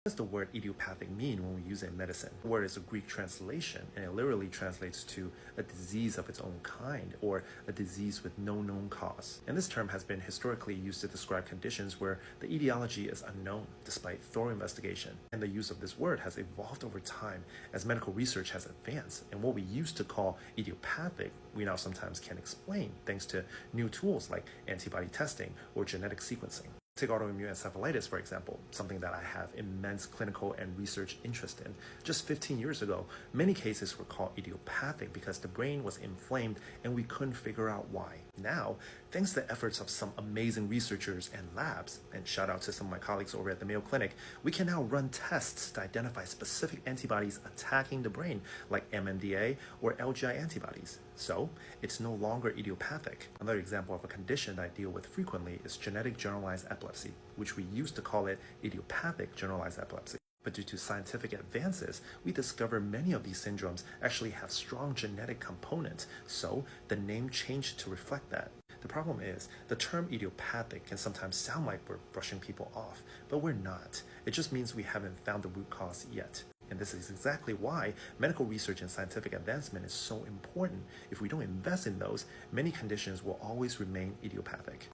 What does the word idiopathic mean when we use it in medicine? The word is a Greek translation, and it literally translates to a disease of its own kind, or a disease with no known cause. And this term has been historically used to describe conditions where the etiology is unknown, despite thorough investigation. And the use of this word has evolved over time as medical research has advanced, and what we used to call idiopathic, we now sometimes can explain thanks to new tools like antibody testing or genetic sequencing. Take autoimmune encephalitis, for example, something that I have immense clinical and research interest in. Just 15 years ago, many cases were called idiopathic because the brain was inflamed and we couldn't figure out why. Now, thanks to the efforts of some amazing researchers and labs, and shout out to some of my colleagues over at the Mayo Clinic, we can now run tests to identify specific antibodies attacking the brain, like MMDA or LGI antibodies. So, it's no longer idiopathic. Another example of a condition that I deal with frequently is genetic generalized epilepsy, which we used to call it idiopathic generalized epilepsy. But due to scientific advances, we discover many of these syndromes actually have strong genetic components, so the name changed to reflect that. The problem is, the term idiopathic can sometimes sound like we're brushing people off, but we're not. It just means we haven't found the root cause yet. And this is exactly why medical research and scientific advancement is so important. If we don't invest in those, many conditions will always remain idiopathic.